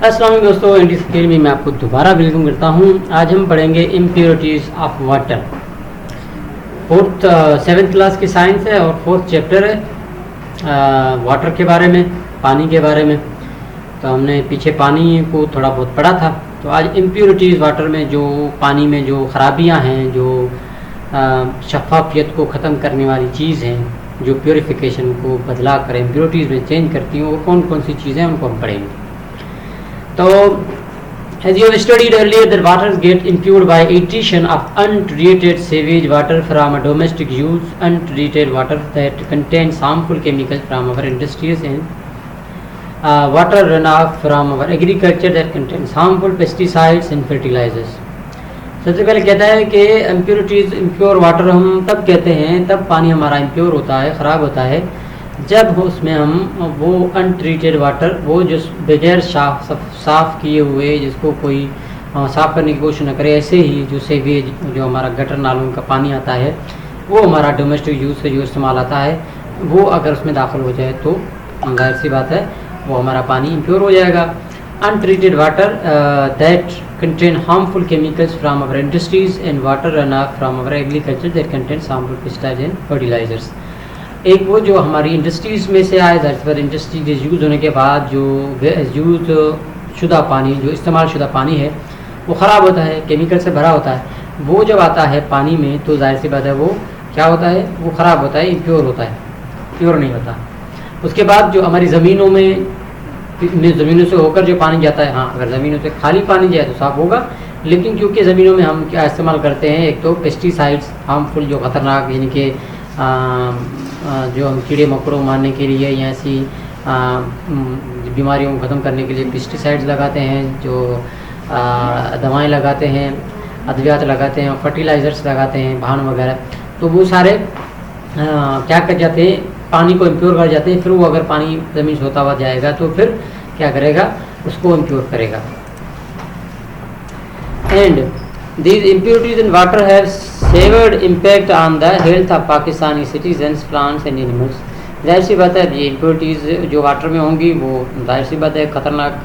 अस्सलाम वालेकुम दोस्तों, इंडी स्केल में मैं आपको दोबारा वेलकम करता हूँ। आज हम पढ़ेंगे impurities of water. Fourth 7th class की साइंस है और 4th चैप्टर है वाटर के बारे में, पानी के बारे में। तो हमने पीछे पानी को थोड़ा बहुत पढ़ा था। तो आज इम्प्योरिटीज़ वाटर में जो पानी में जो ख़राबियाँ हैं, जो शफाफियत को ख़त्म करने वाली चीज़ हैं, जो प्योरीफिकेशन को बदला कर इम्प्योरिटीज़ में चेंज करती हैं, वो कौन कौन सी चीज़ें हैं उनको हम पढ़ेंगे। तो as you have studied earlier that waters get impaired by attrition of untreated sewage water from a domestic use, untreated water that contains harmful chemicals from our industries, and water runoff from our agriculture that contains harmful pesticides and fertilizers. सबसे पहले कहता है कि impurities, impure water हम तब कहते हैं, तब पानी हमारा इम्प्योर होता है, ख़राब होता है, जब उसमें हम वो अनट्रीटेड वाटर, वो जो बगैर साफ़ किए हुए, जिसको कोई साफ़ करने की कोशिश न करे, ऐसे ही जो सेवेज, जो हमारा गटर नालों का पानी आता है, वो हमारा डोमेस्टिक यूज़ से जो इस्तेमाल आता है, वो अगर उसमें दाखिल हो जाए तो जाहिर सी बात है वो हमारा पानी इम्प्योर हो जाएगा। Untreated water that contain harmful chemicals from our industries and water run off from our agriculture that contains harmful pesticides and fertilisers. एक वो जो हमारी इंडस्ट्रीज़ में से आए, दरअसल पर इंडस्ट्रीज यूज़ होने के बाद जो यूज़ शुदा पानी, जो इस्तेमाल शुदा पानी है, वो ख़राब होता है, केमिकल से भरा होता है। वो जब आता है पानी में तो जाहिर सी बात है वो क्या होता है, वो ख़राब होता है, इम्प्योर होता है, प्योर नहीं होता। उसके बाद जो हमारी ज़मीनों में, ज़मीनों से होकर जो पानी जाता है, हाँ, अगर ज़मीनों से खाली पानी जाए तो साफ़ होगा, लेकिन क्योंकि ज़मीनों में हम क्या इस्तेमाल करते हैं, एक तो पेस्टिसाइड्स हार्मफुल, जो ख़तरनाक, यानी कि जो हम कीड़े मकोड़ों मारने के लिए या ऐसी बीमारियों को ख़त्म करने के लिए पेस्टिसाइड्स लगाते हैं, जो दवाएं लगाते हैं, अद्वियात लगाते हैं, फर्टिलाइज़र्स लगाते हैं, भान वगैरह, तो वो सारे क्या कर जाते हैं, पानी को इम्प्योर कर जाते हैं। फिर वो अगर पानी ज़मीन से होता हुआ जाएगा तो फिर क्या करेगा, उसको इम्प्योर करेगा। And these impurities in water have severe impact on the health of Pakistani citizens, plants and animals. जाहिर सी बात है ये इम्प्योरिटीज़ जो वाटर में होंगी वो जाहिर सी बात है ख़तरनाक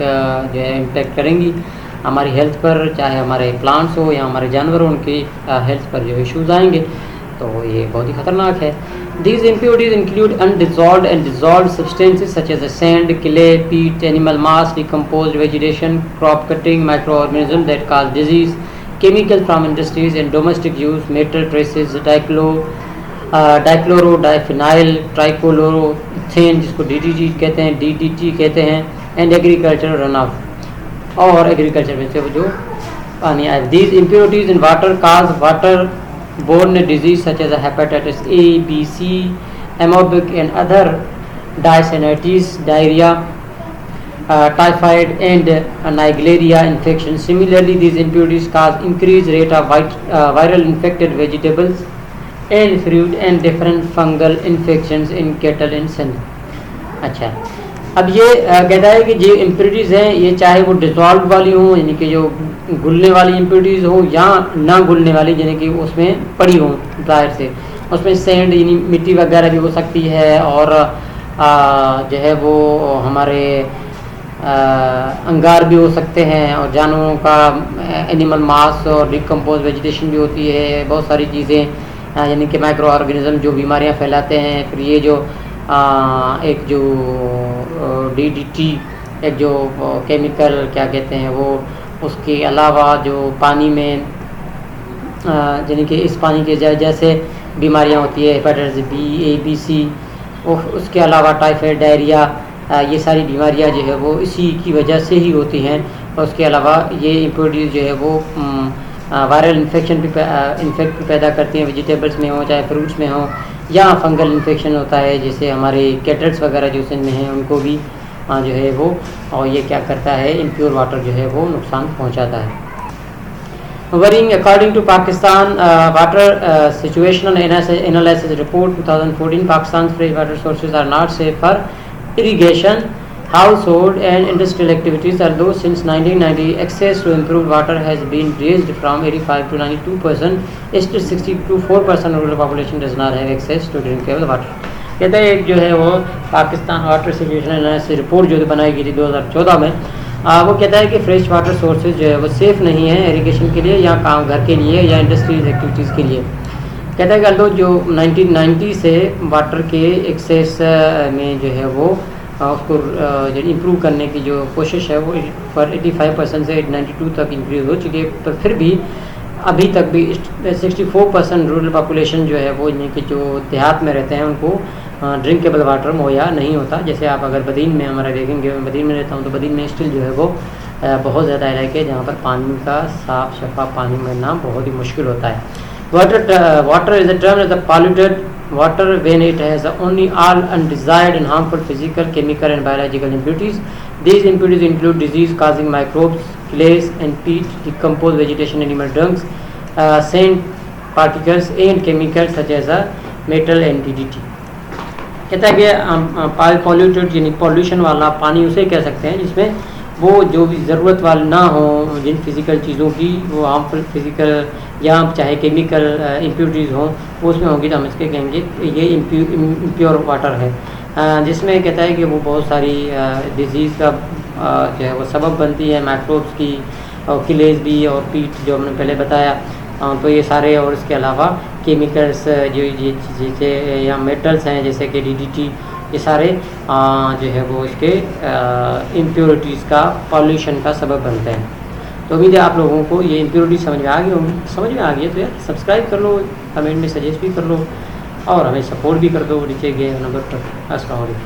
जो है इम्पेक्ट करेंगी हमारी हेल्थ पर, चाहे हमारे प्लांट्स हो या हमारे जानवर हो, उनकी हेल्थ पर जो इश्यूज़ आएंगे, तो ये बहुत ही ख़तरनाक है। These impurities include undissolved and dissolved substances such as sand, clay, peat, animal mass, decomposed vegetation, crop cutting, microorganisms that cause disease, chemical from industries and domestic use, metal traces, dichloro diphenyl, trichloroethane जिसको DDT कहते हैं, DDT कहते हैं, and agriculture run off, और agriculture में से वो जो पानी आए। These impurities in water cause water-borne disease such as hepatitis A, B, C, amoebic and other dysanities, diarrhea, typhoid and Naegleria infection. Similarly, these impurities cause increased rate of viral infected vegetables and fruit and different fungal infections in cattle and son. अच्छा, अब ये कहता है कि जो impurities हैं, ये चाहे वो डिज़ोल्व वाली हो, यानी कि जो घुलने वाली इम्प्योरिटीज़ हो, या ना घुलने वाली, यानी कि उसमें पड़ी हो, जाहिर से उसमें सैंड यानी मिट्टी वगैरह भी हो सकती है, और जो है वो हमारे अंगार भी हो सकते हैं, और जानवरों का एनिमल मास और डिकम्पोज वेजिटेशन भी होती है, बहुत सारी चीज़ें, यानी कि माइक्रो ऑर्गेनिज्म जो बीमारियां फैलाते हैं। फिर ये जो एक जो DDT, एक जो केमिकल क्या कहते हैं वो, उसके अलावा जो पानी में यानी कि इस पानी के जैसे बीमारियां होती है, hepatitis B, A, B, C, उसके अलावा टाइफाइड, डायरिया, ये सारी बीमारियां जो है वो इसी की वजह से ही होती हैं। और उसके अलावा ये इम्प्योरिटीज़ जो है वो वायरल इन्फेक्शन भी इन्फेक्ट भी पैदा करती हैं, वेजिटेबल्स में हो, चाहे फ्रूट्स में हो, या फंगल इन्फेक्शन होता है, जैसे हमारे कैटल्स वगैरह जो में हैं उनको भी जो है वो, और ये क्या करता है, इम्प्योर वाटर जो है वो नुकसान पहुँचाता है। Worrying, according to Pakistan water situational analysis report 2014, Pakistan's fresh water sources are not safe for irrigation, household and industrial activities, although since 1990 access to improved water has been raised from 85 to 92%, still 64% of rural population does not have access to drinkable water. कहते हैं एक जो है वो Pakistan water situation analysis report जो बनाई गई थी 2014 में, वो कहता है कि फ्रेश वाटर सोर्सेज जो है वो सेफ़ नहीं है इरिगेशन के लिए या काम घर के लिए या इंडस्ट्रीज एक्टिविटीज़ के लिए। कहता है कि अल्दो जो 1990 से वाटर के एक्सेस में जो है वो उसको जो इम्प्रूव करने की जो कोशिश है वो पर 85% से 92 तक इंक्रीज़ हो चुकी है, पर फिर भी अभी तक भी 64% रूरल पॉपुलेशन जो है वो इन्हीं के जो देहात में रहते हैं उनको ड्रिंकेबल वाटर मुहैया नहीं होता। जैसे आप अगर बदीन में हमारा देखेंगे, मैं बदीन में रहता हूँ, तो बदीन में स्टिल जो है वो बहुत ज़्यादा इलाके हैं जहाँ पर पानी का साफ शफाफ पानी मिलना बहुत ही मुश्किल होता है। Water is a term as a polluted water when it has only all undesired and harmful physical, chemical and biological impurities. These impurities include disease causing microbes, clays and peat, decomposed vegetation, animal dungs, scent particles and chemicals such as metal and DDT. कहता है कि polluted यानी pollution वाला पानी उसे कह सकते हैं जिसमें वो जो भी ज़रूरत वाला ना हो, जिन फिज़िकल चीज़ों की वो हार्मफुल फिज़िकल या चाहे केमिकल इम्प्योरिटीज़ हों वो उसमें होंगी, तो हम इसके कहेंगे ये इम्प्योर वाटर है, जिसमें कहता है कि वो बहुत सारी डिजीज़ का जो है वो सबब बनती है, माइक्रोब्स की और किलेज भी और पीट जो हमने पहले बताया, तो ये सारे और इसके अलावा केमिकल्स जो ये चीज़ें या मेटल्स हैं जैसे कि DDT, ये सारे जो है वो इसके इम्प्योरिटीज़ का पॉल्यूशन का सबब बनते हैं। तो उम्मीद है आप लोगों को ये इम्प्योरिटी समझ में आ गई होंगी। समझ में आ गई है तो यार सब्सक्राइब कर लो, कमेंट में सजेस्ट भी कर लो और हमें सपोर्ट भी कर दो नीचे गए नंबर पर। अस्सलाम वालेकुम।